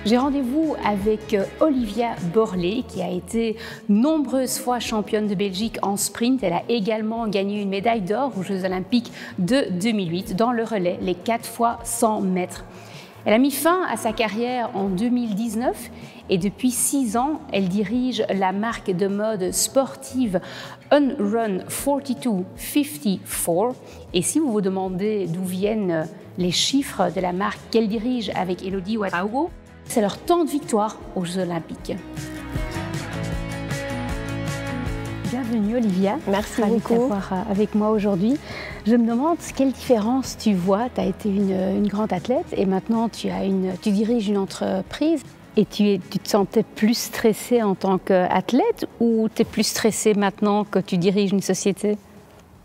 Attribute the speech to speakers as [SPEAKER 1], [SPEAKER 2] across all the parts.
[SPEAKER 1] J'ai rendez-vous avec Olivia Borlée, qui a été nombreuses fois championne de Belgique en sprint. Elle a également gagné une médaille d'or aux Jeux Olympiques de 2008 dans le relais, les 4 fois 100 mètres. Elle a mis fin à sa carrière en 2019 et depuis 6 ans, elle dirige la marque de mode sportive Unrun 4254. Et si vous vous demandez d'où viennent les chiffres de la marque qu'elle dirige avec Elodie Ouattaraogo, c'est leur temps de victoire aux Jeux Olympiques. Bienvenue Olivia.
[SPEAKER 2] Merci
[SPEAKER 1] beaucoup
[SPEAKER 2] beaucoup.
[SPEAKER 1] D'avoir avec moi aujourd'hui. Je me demande quelle différence tu vois. Tu as été une grande athlète et maintenant tu diriges une entreprise. Et tu te sentais plus stressée en tant qu'athlète ou tu es plus stressée maintenant que tu diriges une société?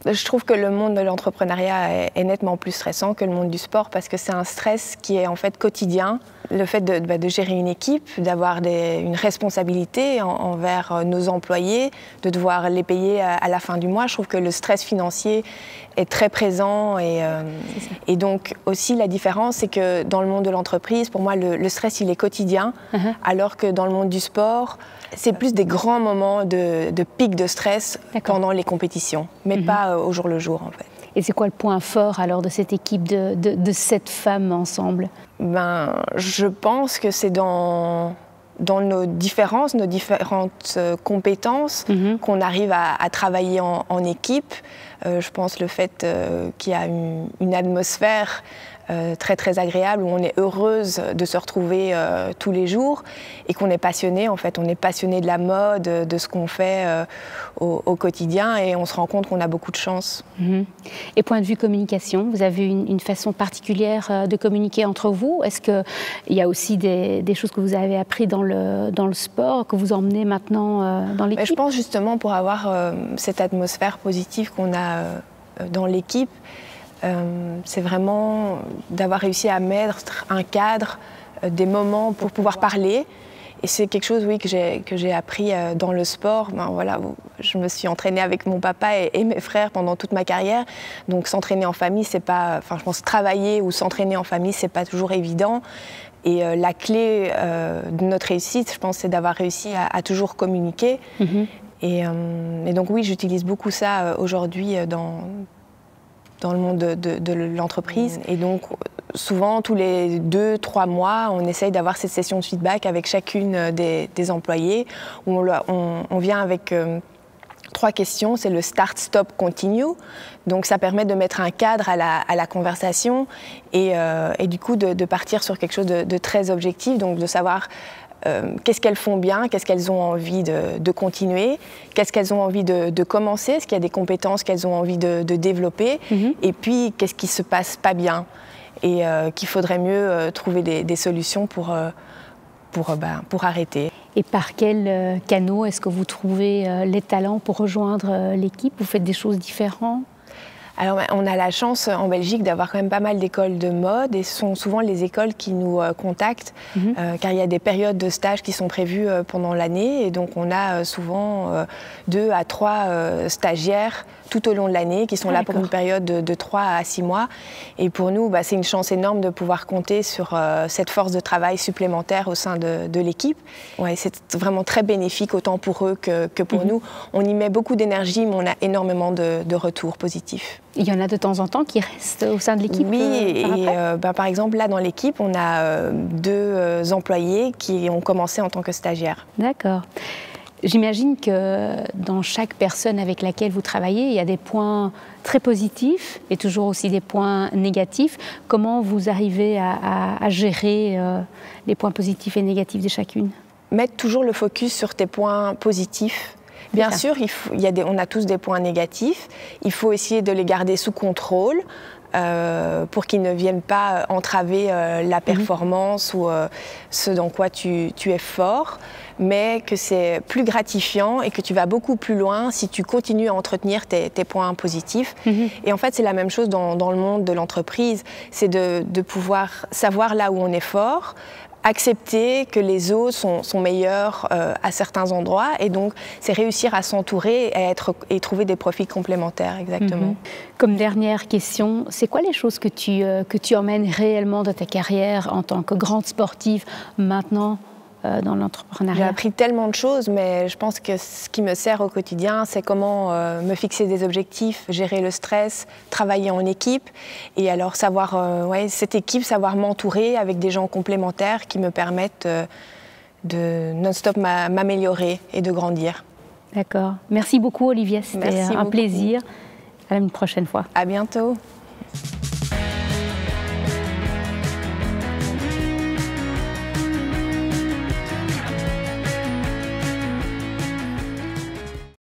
[SPEAKER 2] Je trouve que le monde de l'entrepreneuriat est nettement plus stressant que le monde du sport parce que c'est un stress qui est en fait quotidien. Le fait de gérer une équipe, d'avoir une responsabilité envers nos employés, de devoir les payer à la fin du mois, je trouve que le stress financier est très présent et donc aussi la différence c'est que dans le monde de l'entreprise, pour moi le stress il est quotidien alors que dans le monde du sport, c'est plus des grands moments de pic de stress pendant les compétitions, mais pas au jour le jour en fait.
[SPEAKER 1] Et c'est quoi le point fort alors de cette équipe de 7 femmes ensemble?
[SPEAKER 2] Je pense que c'est dans nos différentes compétences qu'on arrive à travailler en équipe. Je pense le fait qu'il y a une atmosphère très très agréable où on est heureuse de se retrouver tous les jours et qu'on est passionné en fait. On est passionné de la mode, de ce qu'on fait au quotidien et on se rend compte qu'on a beaucoup de chance.
[SPEAKER 1] Et point de vue communication, vous avez une façon particulière de communiquer entre vous? Est-ce qu'il y a aussi des choses que vous avez apprises dans le sport, que vous emmenez maintenant dans l'équipe?
[SPEAKER 2] Je pense justement pour avoir cette atmosphère positive qu'on a dans l'équipe, c'est vraiment d'avoir réussi à mettre un cadre, des moments pour pouvoir parler. Et c'est quelque chose, oui, que j'ai appris dans le sport. Voilà, je me suis entraînée avec mon papa et mes frères pendant toute ma carrière. Donc s'entraîner en famille, c'est pas, je pense travailler ou s'entraîner en famille, c'est pas toujours évident. Et la clé de notre réussite, je pense, c'est d'avoir réussi à toujours communiquer. Et donc oui, j'utilise beaucoup ça aujourd'hui dans le monde de l'entreprise. Et donc, souvent, tous les 2-3 mois, on essaye d'avoir cette session de feedback avec chacune des employés, où on vient avec 3 questions. C'est le start, stop, continue. Donc, ça permet de mettre un cadre à la conversation et du coup, de partir sur quelque chose de très objectif, donc de savoir qu'est-ce qu'elles font bien, qu'est-ce qu'elles ont envie de continuer, qu'est-ce qu'elles ont envie de commencer, est-ce qu'il y a des compétences qu'elles ont envie de développer, et puis qu'est-ce qui ne se passe pas bien, et qu'il faudrait mieux trouver des solutions pour arrêter.
[SPEAKER 1] Et par quel canaux est-ce que vous trouvez les talents pour rejoindre l'équipe? Vous faites des choses différentes?
[SPEAKER 2] Alors, on a la chance en Belgique d'avoir quand même pas mal d'écoles de mode et ce sont souvent les écoles qui nous contactent car il y a des périodes de stage qui sont prévues pendant l'année et donc on a souvent 2 à 3 stagiaires tout au long de l'année qui sont là pour une période de 3 à 6 mois. Et pour nous, c'est une chance énorme de pouvoir compter sur cette force de travail supplémentaire au sein de l'équipe. Ouais, c'est vraiment très bénéfique autant pour eux que pour nous. On y met beaucoup d'énergie mais on a énormément de retours positifs.
[SPEAKER 1] Il y en a de temps en temps qui restent au sein de l'équipe?
[SPEAKER 2] Oui, par exemple, là dans l'équipe, on a 2 employés qui ont commencé en tant que stagiaires.
[SPEAKER 1] D'accord. J'imagine que dans chaque personne avec laquelle vous travaillez, il y a des points très positifs et toujours aussi des points négatifs. Comment vous arrivez à gérer les points positifs et négatifs de chacune?
[SPEAKER 2] Mettre toujours le focus sur tes points positifs. Bien sûr, on a tous des points négatifs. Il faut essayer de les garder sous contrôle pour qu'ils ne viennent pas entraver la performance ou ce dans quoi tu es fort, mais que c'est plus gratifiant et que tu vas beaucoup plus loin si tu continues à entretenir tes points positifs. Et en fait, c'est la même chose dans le monde de l'entreprise, c'est de pouvoir savoir là où on est fort, accepter que les autres sont meilleurs à certains endroits, et donc c'est réussir à s'entourer et trouver des profils complémentaires, exactement.
[SPEAKER 1] Comme dernière question, c'est quoi les choses que tu emmènes réellement de ta carrière en tant que grande sportive maintenant dans l'entrepreneuriat?
[SPEAKER 2] J'ai appris tellement de choses, mais je pense que ce qui me sert au quotidien, c'est comment me fixer des objectifs, gérer le stress, travailler en équipe, et alors savoir, cette équipe, savoir m'entourer avec des gens complémentaires qui me permettent de non-stop m'améliorer et de grandir.
[SPEAKER 1] D'accord. Merci beaucoup, Olivia. C'était un plaisir. À une prochaine fois.
[SPEAKER 2] À bientôt.